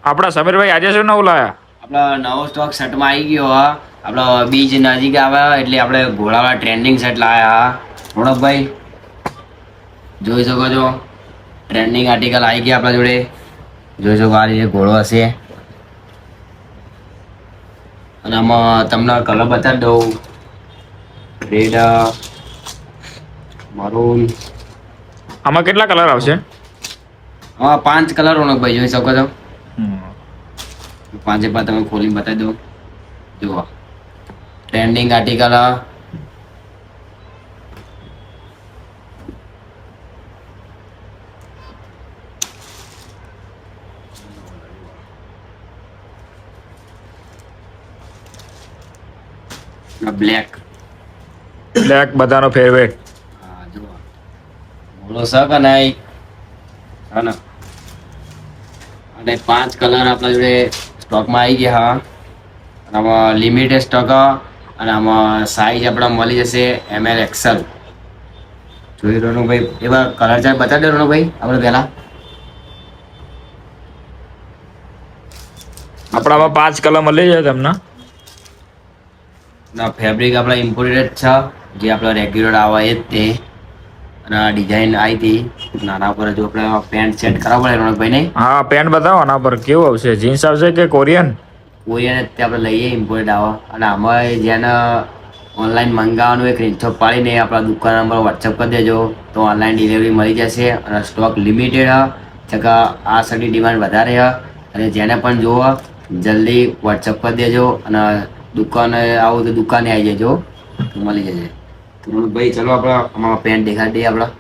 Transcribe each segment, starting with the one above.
આપડા સમીરભાઈ આજે શું નવું લાયા? આપડો નવો સ્ટોક સેટમાં આવી ગયો હા. આપણો બીજ નજીક આવે એટલે આપણે ઘોડાવાળા ટ્રેન્ડિંગ સેટ લાયા હા. રોણકભાઈ જોઈ શકો છો, ટ્રેન્ડિંગ આર્ટિકલ આવી ગયા આપણા જોડે. જોઈ શકો આ રીતે ઘોડો હશે અને આમાં તમને કલર બતાવી દઉં. Red, maroon. આમાં કેટલા કલર આવશે? હા 5 કલર રોણકભાઈ જોઈ શકો છો. પાંચે પાંચ તમે ખોલીને બતાવી દો. જુઓ ટ્રેન્ડિંગ આર્ટિકલ. બ્લેક બ્લેક બધાનો ફેવરેટ. હા જુઓ બોલો છે કે નહીં હા ને. અને 5 કલર આપણા જોડે સ્ટોકમાં આવી ગયા હા. અને આમાં લિમિટેડ સ્ટોક અને આમાં સાઈઝ આપણા મળી જશે ML XL. જોઈ રોનુભાઈ એવા કલર ચાર્ટ બતાવી દો રોનુભાઈ આપણે પહેલા. આપણામાં 5 કલર મળી જાય તમને. ના ફેબ્રિક આપણા ઇમ્પોર્ટેડ છે, જે આપણા રેગ્યુલર આવે એ જ તે. અને આ ડિઝાઇન આવી હતી નાના પર જો આપણે પેન્ટ સેટ કરાવવા પડે રોનકભાઈ નહીં. હા પેન્ટ બતાવો આના પર કેવું આવશે, જીન્સ આવશે કે કોરિયન? કોરિયન જ આપણે લઈએ ઇમ્પોર્ટેડ આવે. અને આમાં જેને ઓનલાઈન મંગાવવાનું એક સ્ક્રીનશોટ પાડીને આપણા દુકાન નંબર વોટ્સઅપ કરી દેજો તો ઓનલાઈન ડિલિવરી મળી જશે. અને સ્ટોક લિમિટેડ છે કે આ સડી ડિમાન્ડ વધારે છે. અને જેને પણ જોવો જલ્દી વોટ્સઅપ કરી દેજો. અને દુકાને આવું તો દુકાને આવી જજો, મળી જશે. ભાઈ ચલો આપણે આમાં પેન્ટ દેખાડી દઈએ આપણા.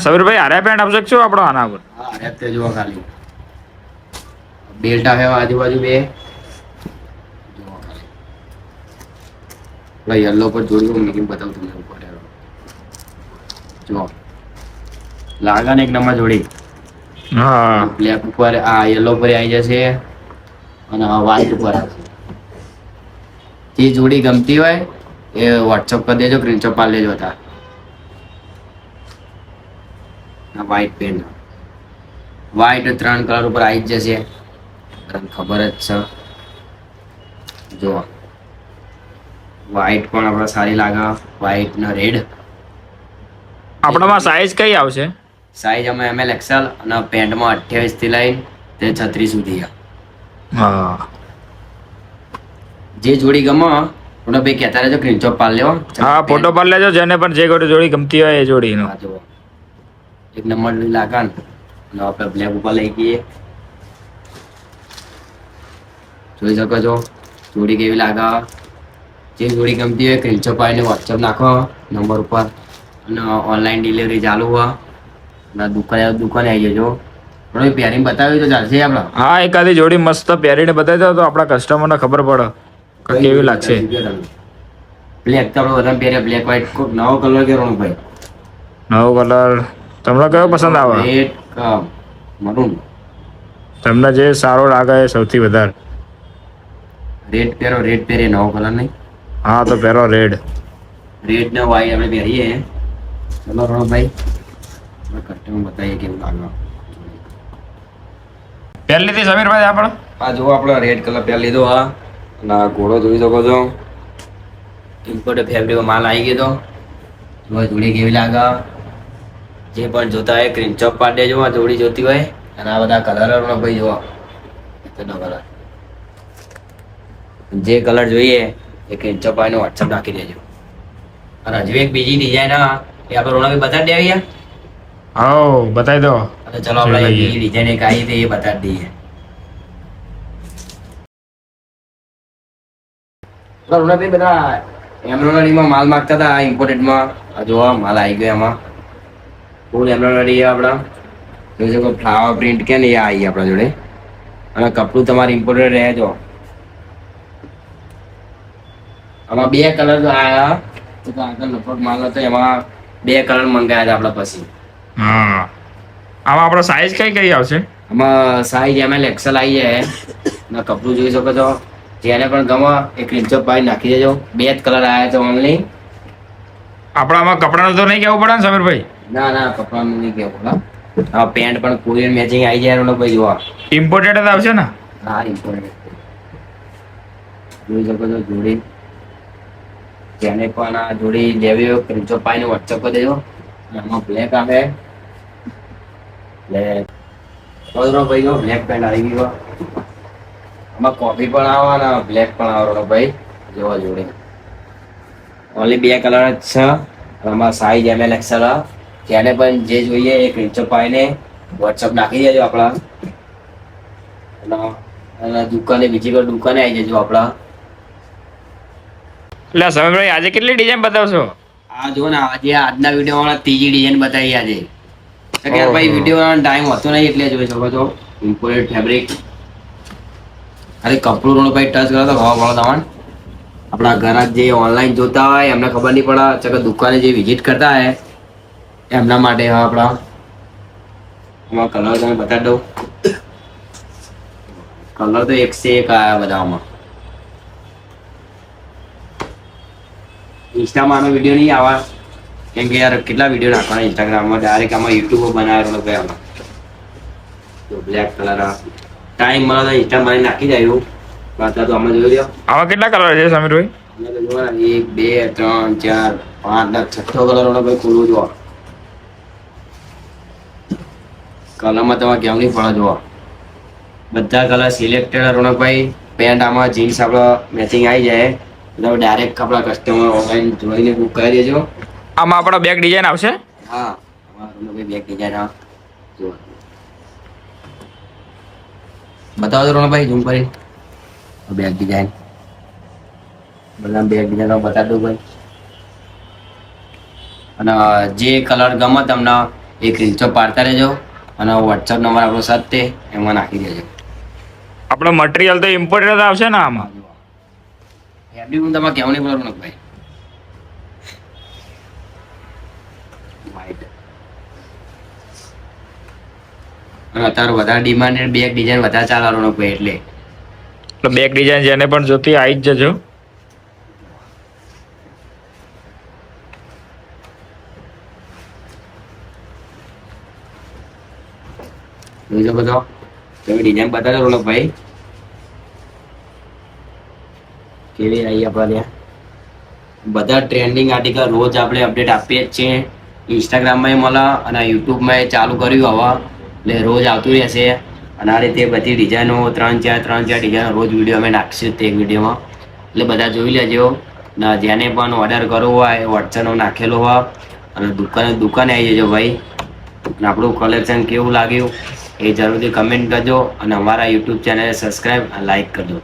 સમીરભાઈ આરે પેન્ટ આપશે શું આપણો આના પર? હા રેપ તે જુઓ ખાલી બેલ્ટ આવે આજુબાજુ બે. યલો પર જોયું મેં બતાવું તમને ઉપર જો લાગે ને એક નંબર જોડી. હા બ્લેક ઉપર આ યલો પર આવી જશે અને વ્હાઈટ ઉપર આવશે. જે જોડી ગમતી હોય એ વોટ્સઅપ કરી દેજો, સ્ક્રીનશોટ પાડી લેજો. હતા વ્હાઈટ પેન્ટ, વ્હાઈટ 3 કલર ઉપર આવી જ જશે, ખબર જ છે. જો વ્હાઈટ પણ આપણે સારી લાગે, વ્હાઈટ ને રેડ. આપણામાં સાઈઝ કઈ આવશે? સાઈઝ અમે ML XL અને પેન્ટમાં 28 થી લઈને 36 સુધી. હા જે જોડી ગમે થોડા ભાઈ કહેતા રહેજો, સ્ક્રીનશોટ પાડી લેવો. હા ફોટો પાડી લેજો, જેને પણ જે જોડી ગમતી હોય એ જોડીનો. હા જુઓ એક નંબર લાગે ને. આપણે બ્લેક ઉપર લઈ ગઈએ, જોઈ શકો છો જોડી કેવી લાગે. જે જોડી ગમતી હોય સ્ક્રીનશોટ પાડીને વોટ્સઅપ નાખો નંબર ઉપર. અને ઓનલાઈન ડિલિવરી ચાલુ હોય. અને દુકાને આવી જજો. થોડી પહેરીને બતાવ્યું તો ચાલશે આપણે? હા એકાદી જોડી મસ્ત પહેરીને બતાવી દો તો આપણા કસ્ટમરને ખબર પડે કે કેવી લાગશે. બ્લેક તો આપણે બધા પહેરે, બ્લેક વ્હાઈટ કોઈ નવો કલર કે રોણકભાઈ? નવો કલર તમને કયો પસંદ આવે? Red maroon. તમને જે સારો લાગે એ સૌથી વધારે. રેડ પહેરો, રેડ પહેરે નવો કલર નહીં. હા તો પહેરો રેડ. રેડ ને વ્હાઈટ આપણે પહેરીએ. ચલો રોણકભાઈ કસ્ટમર બતાવીએ કેવું લાગે. પહેરી લીધી સમીરભાઈ આપણે? આ જુઓ આપણે રેડ કલર પહેરી લીધો. હા અને આ ઘોડો જોઈ શકો છો, ઇમ્પોર્ટેડ ફેબ્રિક માલ આવી ગયો. તો જોડી કેવી લાગે જે પણ જોતા હોય સ્ક્રીનશોટ પાડી દેજો. આ જોડી જોતી હોય અને આ બધા કલર ભાઈ જુઓ કલર, જે કલર જોઈએ એ સ્ક્રીનશોટ પાડીને વોટ્સઅપ નાખી દેજો. અને હજુ એક બીજી ડિઝાઇન એ આપણે રોણકભાઈ બતાવી દેવી. હા બતાવી દો. અને ચલો આપણે બીજી ડિઝાઇન એક આવી હતી એ બતાવી દઈએ. રોણકભાઈ બધા એમ્બ્રોઇડરીમાં માલ માંગતા હતા, ઇમ્પોર્ટેડમાં જોવા માલ આવી ગયો. એમાં ફૂલ એમ્બ્રોઇડરી આપણા જોઈ શકો, ફ્લાવર પ્રિન્ટ કે ને એ આવી આપણા જોડે. અને કપડું તમારે ઇમ્પોર્ટેડ રહેજો. આમાં 2 કલર આવ્યા તો આગળ લગભગ માલ હતો એમાં 2 કલર મંગાયા હતા આપણા પછી. હા આમાં આપણો સાઈઝ કઈ કઈ આવશે? આમાં સાઈઝ ML XL આવી જાય. અને કપડું જોઈ શકો છો, જેને પણ ગમે એ સ્ક્રીનશોટ પાડી નાખી દેજો. 2 જ કલર આવ્યા છે ઓનલી. આપણામાં કપડાનું તો નહીં કહેવું પડે ને સમીરભાઈ? ના કપડાનું નહીં કહેવું પડે. હા પેન્ટ પણ કોરિયન મેચિંગ આવી જાય રોનકભાઈ જોવા. ઇમ્પોર્ટેડ જ આવશે ને? હા ઇમ્પોર્ટન્ટ જોઈ શકો છો જોડી. જેને પણ આ જોડી લેવી હોય સ્ક્રીનશોટ પાડીને વોટ્સઅપ કરી દેજો. આમાં બ્લેક આવે બ્લેક ભાઈ જો બ્લેક પેન્ટ આવી ગયો. આમાં કોફી પણ આવે ને બ્લેક પણ આવે ભાઈ જોવા જોડે. ઓનલી 2 કલર જ છે. આમાં સાઈઝ ML XL. જેને પણ જે જોઈએ એ સ્ક્રીનશોટ પાડીને વોટ્સઅપ નાખી દેજો આપણા. અને દુકાને બીજી કોઈ દુકાને આવી જજો આપણા. એટલે સમીરભાઈ આજે કેટલી ડિઝાઇન બતાવશો? આ જો ને આજે આજના વિડીયોમાં ત્રીજી ડિઝાઇન બતાવી આજે. તો કે ભાઈ ઓહો. વિડીયો ટાઈમ હોતો નહીં એટલે જોઈ શકો છો. Imported fabric. અરે કપડું રોડ ભાઈ ટચ કરો તો ભાવ ભાવ તમારે. આપણા ગ્રાહક જે ઓનલાઈન જોતા હોય એમને ખબર નહીં પડે કે દુકાને જે વિઝિટ કરતા હોય એમના માટે આપણા એમાં કલર તમે બતાવી દઉં. કલર તો એક સે એક આવ્યા બધામાં. ઇન્સ્ટામાં આનો વિડીયો નહીં આવે કેમ કે યાર કેટલા વિડીયો નાખવાના ઇન્સ્ટાગ્રામમાં ડાયરેક્ટ આમાં યુટ્યુબ બનાવેલો ભાઈ આમાં. તો બ્લેક કલર ટાઈમ મળે તો ઇન્સ્ટામાં નાખી જાય એવું. પાછા તો આમાં જોઈ લો. આમાં કેટલા કલર છે સમીરભાઈ? અમે તો જોવા 1 2 3 4 5 ને 6 કલર વાળો ભાઈ ખુલ્લું જોવા. કલરમાં તમારે કેમ નહીં પડે જોવા. બધા કલર સિલેક્ટેડ રોનકભાઈ. પેન્ટ આમાં જીન્સ આપણા મેચિંગ આવી જાય એટલે ડાયરેક્ટ આપણા કસ્ટમર ઓનલાઈન જોઈને બુક કરી દેજો. આમાં આપણા બેગ ડિઝાઇન આવશે? હા રોનકભાઈ બેગ ડિઝાઇન આ જો બતાવો તો રોનકભાઈ ઝૂમ કરી બેગ ડિઝાઇન. બધા બેગ ડિઝાઇન બતાવી દઉં ભાઈ. અને જે કલર ગમે તમને એ સ્ક્રીનશોટ પાડતા રહેજો અને વોટ્સઅપ નંબર આપણો સાથે એમાં નાખી દેજો. આપણો મટીરિયલ તો ઇમ્પોર્ટેડ જ આવશે ને આમાં? ફેબ્રિક હું તમારે કહેવું નહીં પડે રોનકભાઈ. વ્હાઈટ અને અત્યારે વધારે ડિમાન્ડેડ બેગ ડિઝાઇન વધારે ચાલે રોનકભાઈ એટલે બેગ ડિઝાઇન જેને પણ જોતી આવી જ જજો. જોઈ શકો છો તમે ડિઝાઇન બતાવો રોનકભાઈ કેવી આવી આપણા ત્યાં. બધા ટ્રેન્ડિંગ આર્ટિકલ રોજ આપણે અપડેટ આપીએ જ છીએ. ઇન્સ્ટાગ્રામમાં મળે અને યુટ્યુબમાં ચાલુ કર્યું હવે એટલે રોજ આવતું રહેશે. અને આ રીતે બધી ડિઝાઇનો 3-4 ડિઝાઇનો રોજ વિડીયો અમે નાખીશું તે વિડીયોમાં એટલે બધા જોઈ લેજો. ને જેને પણ ઓર્ડર કરવો હોય વોટ્સઅપ નાખેલો હોય અને દુકાને આવી જજો ભાઈ. અને આપણું કલેક્શન કેવું લાગ્યું એ જરૂરથી કમેન્ટ કરજો અને અમારા યુટ્યુબ ચેનલને સબસ્ક્રાઈબ અને લાઈક કરજો.